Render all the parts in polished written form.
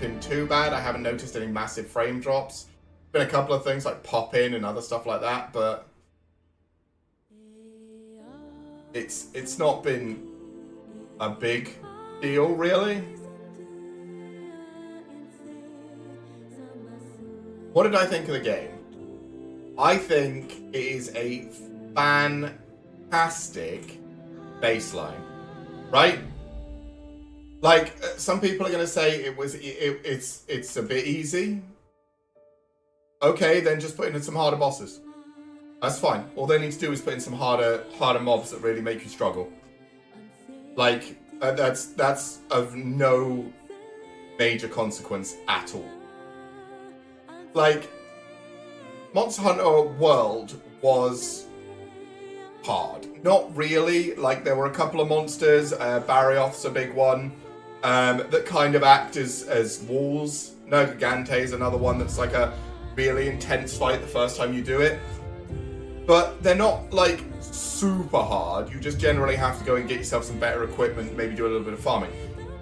been too bad. I haven't noticed any massive frame drops. Been a couple of things like pop in and other stuff like that, but it's not been a big deal really. What did I think of the game? I think it is a fantastic baseline, right? Like some people are going to say it's a bit easy. Okay, then just put in some harder bosses. That's fine. All they need to do is put in some harder mobs that really make you struggle. Like that's of no major consequence at all. Like Monster Hunter World was hard. Not really. Like there were a couple of monsters. Barioth's a big one that kind of act as walls. No, Gigante is another one that's like a really intense fight the first time you do it. But they're not like super hard. You just generally have to go and get yourself some better equipment, maybe do a little bit of farming.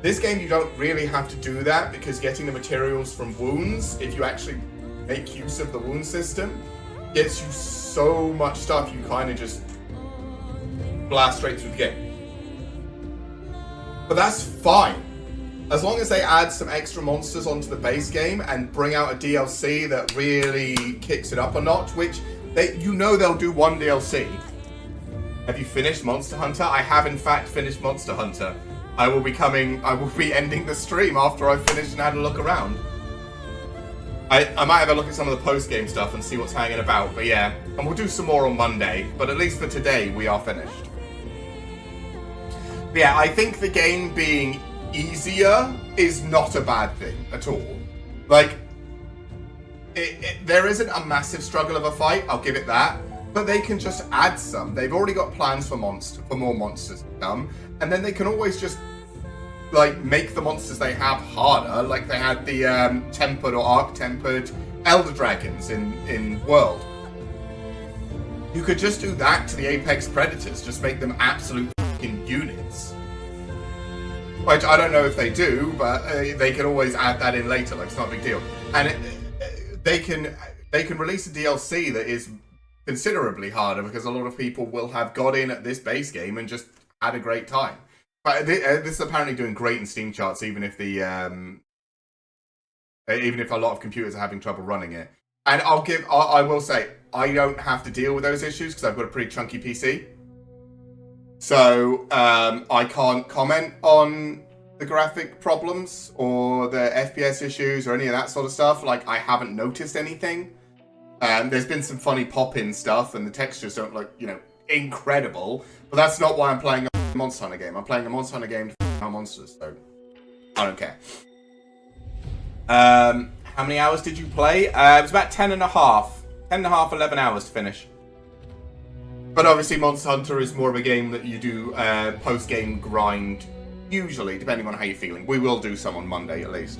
This game you don't really have to do that because getting the materials from wounds, if you actually make use of the wound system, gets you so much stuff you kind of just blast straight through the game. But that's fine. As long as they add some extra monsters onto the base game and bring out a DLC that really kicks it up a notch, which they'll do one DLC. Have you finished Monster Hunter? I have in fact finished Monster Hunter. I will be ending the stream after I've finished and had a look around. I might have a look at some of the post-game stuff and see what's hanging about, but yeah. And we'll do some more on Monday, but at least for today, we are finished. But yeah, I think the game being easier is not a bad thing at all. Like, there isn't a massive struggle of a fight, I'll give it that, but they can just add some. They've already got plans for more monsters to come, and then they can always just like make the monsters they have harder, like they had the tempered or arc-tempered elder dragons in World. You could just do that to the apex predators, just make them absolute fucking units. Which I don't know if they do, but they can always add that in later, like it's not a big deal. And they can release a DLC that is considerably harder because a lot of people will have got in at this base game and just had a great time. But this is apparently doing great in Steam charts, even if a lot of computers are having trouble running it. And I will say, I don't have to deal with those issues because I've got a pretty chunky PC. So I can't comment on the graphic problems or the FPS issues or any of that sort of stuff. Like, I haven't noticed anything. There's been some funny pop-in stuff, and the textures don't look, incredible. But that's not why I'm playing a Monster Hunter game. I'm playing a Monster Hunter game to f*** monsters, so I don't care. How many hours did you play? It was about 10 and a half, 11 hours to finish. But obviously Monster Hunter is more of a game that you do post-game grind, usually, depending on how you're feeling. We will do some on Monday, at least.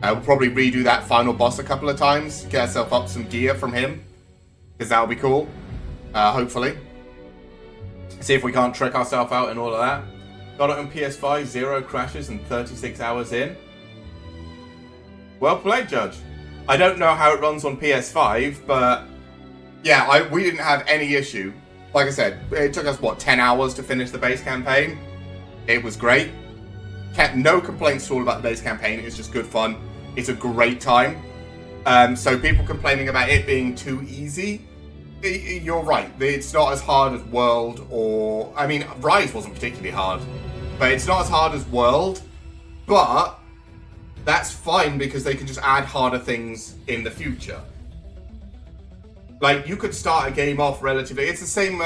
We'll probably redo that final boss a couple of times, get ourselves up some gear from him, because that'll be cool, hopefully. See if we can't trick ourselves out and all of that. Got it on PS5, 0 crashes and 36 hours in. Well played, Judge. I don't know how it runs on PS5, but yeah, we didn't have any issue. Like I said, it took us, 10 hours to finish the base campaign. It was great. No complaints at all about the base campaign. It's just good fun. It's a great time. So people complaining about it being too easy, you're right. It's not as hard as World or... I mean, Rise wasn't particularly hard. But it's not as hard as World. But that's fine because they can just add harder things in the future. Like, you could start a game off relatively... It's the same...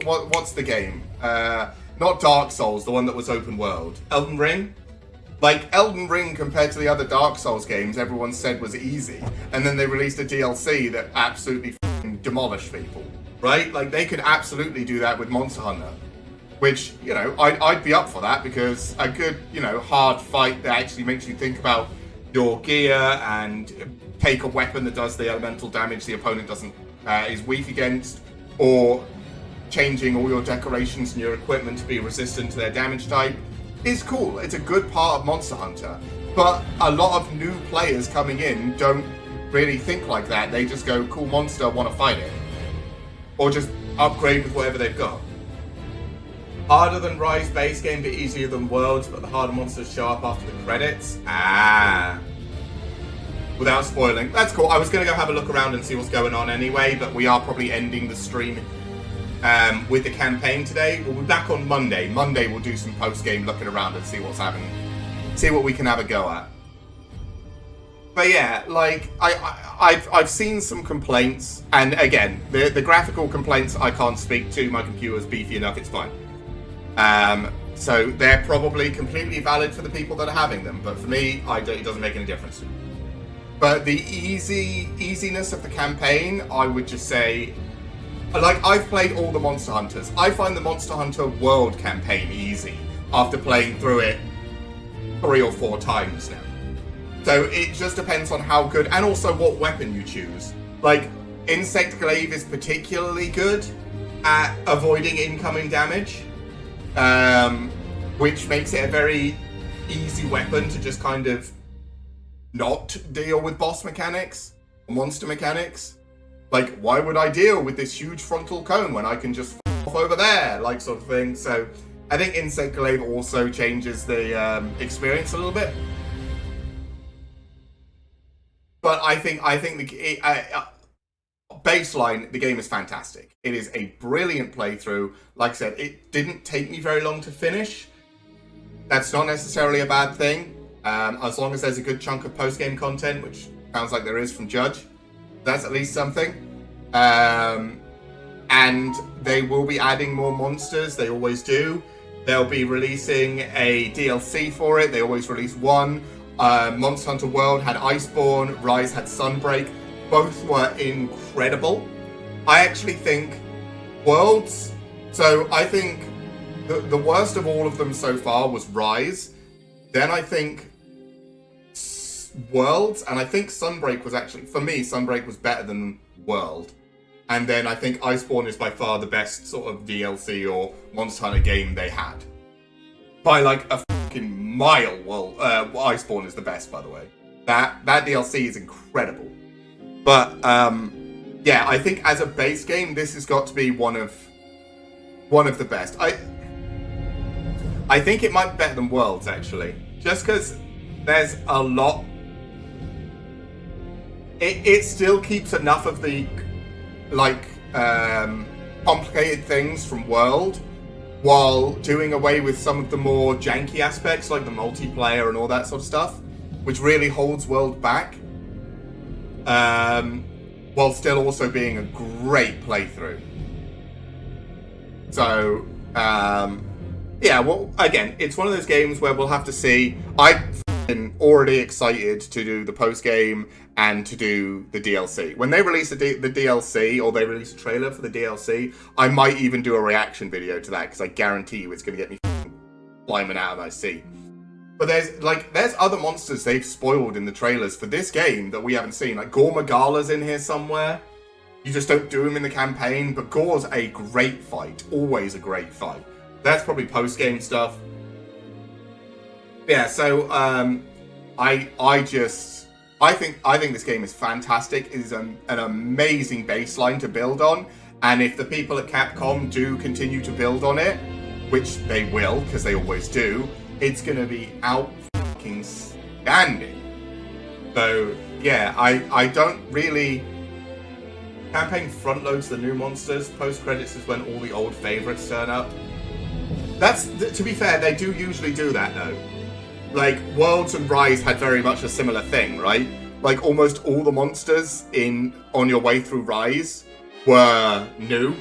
what's the game? Not Dark Souls, the one that was open world. Elden Ring? Like, Elden Ring compared to the other Dark Souls games, everyone said was easy. And then they released a DLC that absolutely demolished people. Right? Like, they could absolutely do that with Monster Hunter. Which, I'd be up for that because a good, hard fight that actually makes you think about your gear and take a weapon that does the elemental damage the opponent is weak against, or changing all your decorations and your equipment to be resistant to their damage type is cool. It's a good part of Monster Hunter. But a lot of new players coming in don't really think like that. They just go, cool monster, want to fight it. Or just upgrade with whatever they've got. Harder than Rise base game, but easier than Worlds, but the harder monsters show up after the credits. Without spoiling. That's cool. I was going to go have a look around and see what's going on anyway, but we are probably ending the stream with the campaign today. We'll be back on Monday. Monday we'll do some post-game looking around and see what's happening. See what we can have a go at. But yeah, like, I've seen some complaints, and again, the graphical complaints I can't speak to. My computer's beefy enough, it's fine. So they're probably completely valid for the people that are having them, but for me, it doesn't make any difference. But the easiness of the campaign, I would just say, like, I've played all the Monster Hunters. I find the Monster Hunter World campaign easy after playing through it 3 or 4 times now. So it just depends on how good, and also what weapon you choose. Like, Insect Glaive is particularly good at avoiding incoming damage, which makes it a very easy weapon to just kind of not deal with boss mechanics, monster mechanics. Like, why would I deal with this huge frontal cone when I can just off over there, like, sort of thing. So I think Insect Glaive also changes the experience a little bit. But I think the baseline, the game is fantastic. It is a brilliant playthrough. Like I said, it didn't take me very long to finish. That's not necessarily a bad thing. As long as there's a good chunk of post-game content, which sounds like there is from Judge, that's at least something. And they will be adding more monsters, they always do. They'll be releasing a DLC for it, they always release one. Monster Hunter World had Iceborne, Rise had Sunbreak. Both were incredible. I actually think Worlds, so I think the worst of all of them so far was Rise. Then I think Worlds, and I think Sunbreak was actually, for me, Sunbreak was better than World. And then I think Iceborne is by far the best sort of DLC or Monster Hunter game they had. By like a fucking mile. Well, Iceborne is the best, by the way. That DLC is incredible. But yeah, I think as a base game, this has got to be one of the best. I think it might be better than Worlds, actually. Just because there's a lot. It still keeps enough of the, like, complicated things from World, while doing away with some of the more janky aspects, like the multiplayer and all that sort of stuff, which really holds World back. While still also being a great playthrough. So, yeah, well, again, it's one of those games where we'll have to see. I'm already excited to do the post-game and to do the DLC. When they release the DLC, or they release a trailer for the DLC, I might even do a reaction video to that, because I guarantee you it's going to get me climbing out of my seat. But there's other monsters they've spoiled in the trailers for this game that we haven't seen. Like, Gore Magala's in here somewhere. You just don't do him in the campaign, but Gore's a great fight. Always a great fight. That's probably post-game stuff. Yeah, so I think this game is fantastic. It is an amazing baseline to build on, and if the people at Capcom do continue to build on it, which they will, because they always do, it's gonna be outstanding. So yeah, I don't really. Campaign front loads the new monsters. Post credits is when all the old favorites turn up. To be fair, they do usually do that though. Like, Worlds and Rise had very much a similar thing, right? Like, almost all the monsters on your way through Rise were new.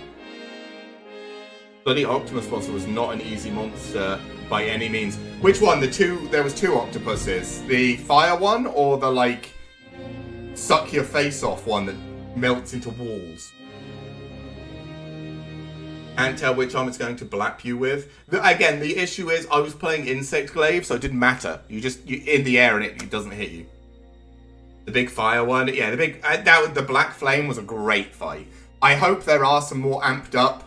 Bloody Octopus monster was not an easy monster by any means. Which one? There was 2 octopuses. The fire one, or the, like, suck your face off one that melts into walls? Can't tell which arm it's going to blap you with. Again, the issue is I was playing Insect Glaive, so it didn't matter. You're in the air and it doesn't hit you. The big fire one, yeah, the Black Flame was a great fight. I hope there are some more amped up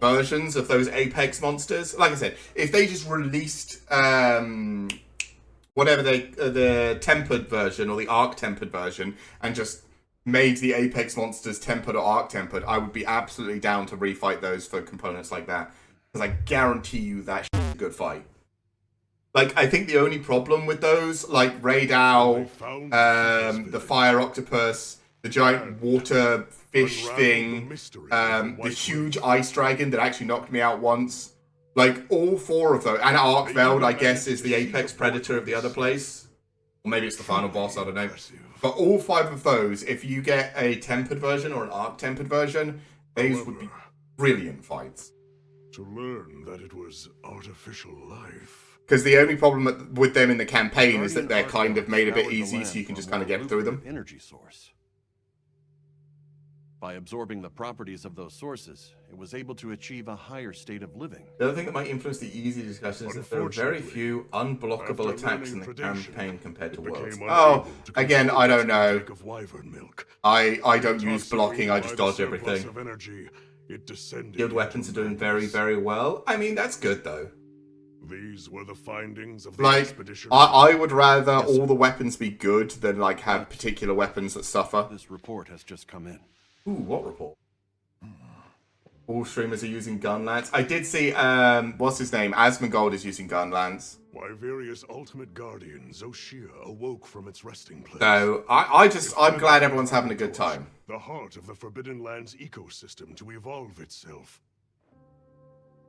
versions of those Apex monsters. Like I said, if they just released, what whatever the tempered version or the arc tempered version, and just made the Apex monsters tempered or arc tempered, I would be absolutely down to refight those for components like that, because I guarantee you that shit's a good fight. Like, I think the only problem with those, like Raid Owl, the Fire Octopus, the giant water fish thing, the huge ice dragon that actually knocked me out once, like all 4 of those, and Arkveld, I guess, is the apex predator of the other place, or maybe it's the final boss, I don't know. But all 5 of those, if you get a tempered version or an arc tempered version, those would be brilliant fights. To learn that it was artificial life. Because the only problem with them in the campaign is that they're kind of made a bit easy, so you can just kind of get through them. Energy source. By absorbing the properties of those sources, it was able to achieve a higher state of living. The other thing that might influence the easy discussion is that there are very few unblockable attacks in the campaign compared to Worlds. Oh, again, I don't know. I don't use blocking, I just dodge everything. Guild weapons are doing very, very well. I mean, that's good, though. These were the findings of the expedition. I would rather all the weapons be good than, like, have particular weapons that suffer. This report has just come in. Ooh, what report? All streamers are using gun lance. I did see, what's his name? Asmongold is using gun lance. Why various ultimate guardian Zoshia awoke from its resting place. So, I'm glad everyone's having a good time. The heart of the Forbidden Lands ecosystem to evolve itself.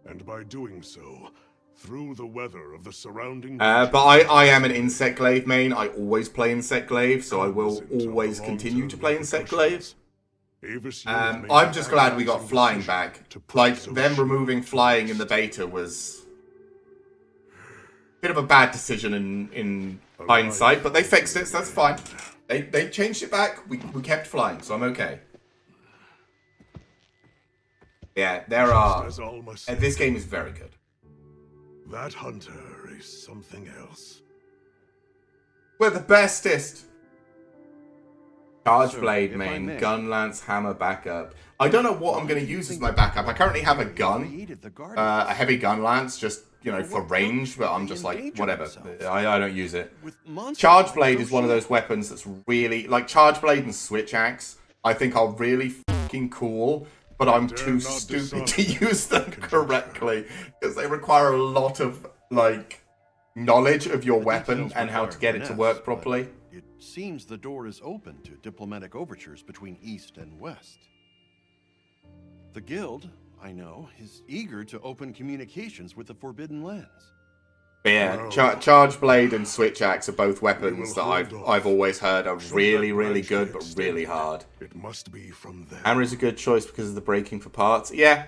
And by doing so, through the weather of the surrounding... but I am an Insect Glaive main. I always play Insect Glaive, so I will always continue to play Insect Glaive. I'm just glad we got flying back. Like, them removing flying in the beta was a bit of a bad decision in hindsight, but they fixed it, so that's fine. They changed it back, we kept flying, so I'm okay. Yeah, there are... This game is very good. That hunter is something else. We're the bestest! Charge blade main, gun lance, hammer backup. I don't know what I'm going to use as my backup. I currently have a gun, a heavy gun lance, just, you know, for range, but I'm just like, whatever. I don't use it. Charge blade is one of those weapons that's really, like, charge blade and switch axe, I think are really fucking cool, but I'm too stupid to use them correctly, because they require a lot of, like, knowledge of your weapon and how to get it to work properly. It seems the door is open to diplomatic overtures between East and West. The Guild, I know, is eager to open communications with the Forbidden Lands. But yeah, Charge Blade and Switch Axe are both weapons that I've always heard are really, really good, but really hard. It must be from them. Hammer is a good choice because of the breaking for parts. Yeah.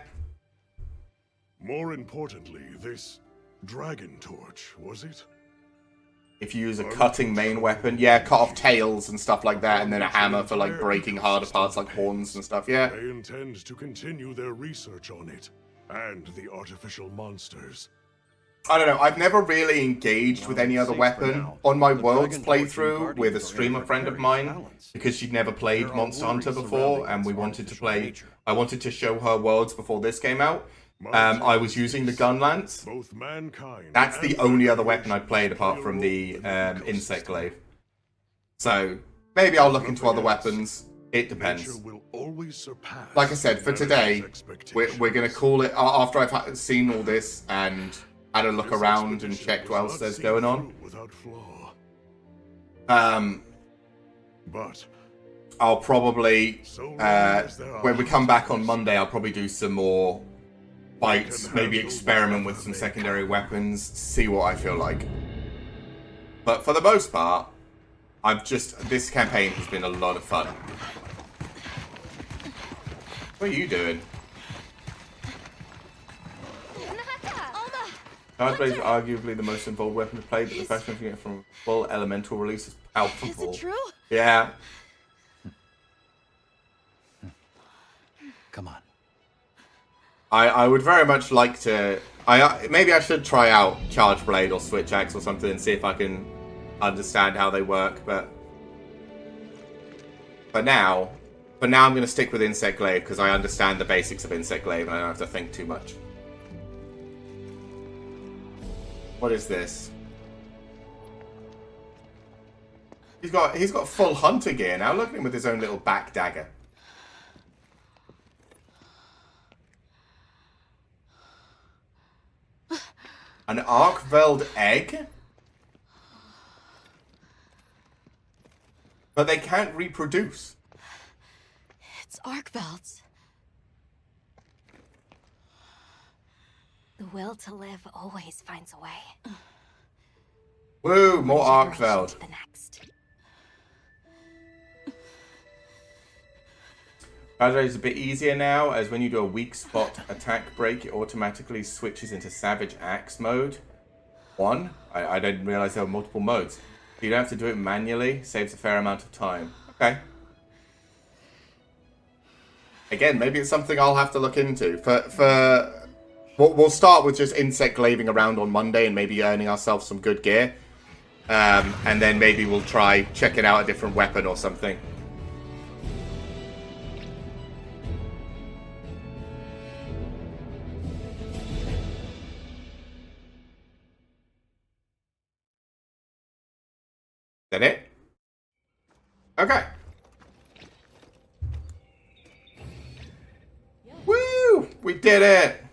More importantly, this dragon torch, was it? If you use a cutting main weapon, yeah, cut off tails and stuff like that, and then a hammer for, like, breaking harder parts like horns and stuff, yeah. They intend to continue their research on it, and the artificial monsters. I don't know, I've never really engaged with any other weapon on my Worlds playthrough with a streamer friend of mine, because she'd never played Monster Hunter before, and we wanted to play, I wanted to show her Worlds before this came out. I was using the gun lance. That's the only other weapon I've played apart from the Insect Glaive. So, maybe I'll look into other weapons. It depends. Like I said, for today, we're going to call it, after I've seen all this and had a look around and checked what else there's going on. I'll probably, when we come back on Monday, I'll probably do some more fights, maybe experiment with some secondary weapons, see what I feel like. But for the most part, this campaign has been a lot of fun. What are you doing? Charge Blade is arguably the most involved weapon to play, but the best weapon you get from full elemental release is powerful. Is it true? Yeah. Come on. I would very much like to... maybe I should try out Charge Blade or Switch Axe or something and see if I can understand how they work, but... For now I'm going to stick with Insect Glaive because I understand the basics of Insect Glaive and I don't have to think too much. What is this? He's got full hunter gear now. Look at him with his own little back dagger. An Arkveld egg? But they can't reproduce. It's Arkveld's. The will to live always finds a way. Woo, more One generation Arkveld. to the next. Badger is a bit easier now, as when you do a weak spot attack break, it automatically switches into Savage Axe mode. I didn't realize there were multiple modes. So you don't have to do it manually, saves a fair amount of time. Okay. Again, maybe it's something I'll have to look into. We'll start with just insect glaving around on Monday and maybe earning ourselves some good gear. And then maybe we'll try checking out a different weapon or something. Is that it? Okay. Woo! We did it!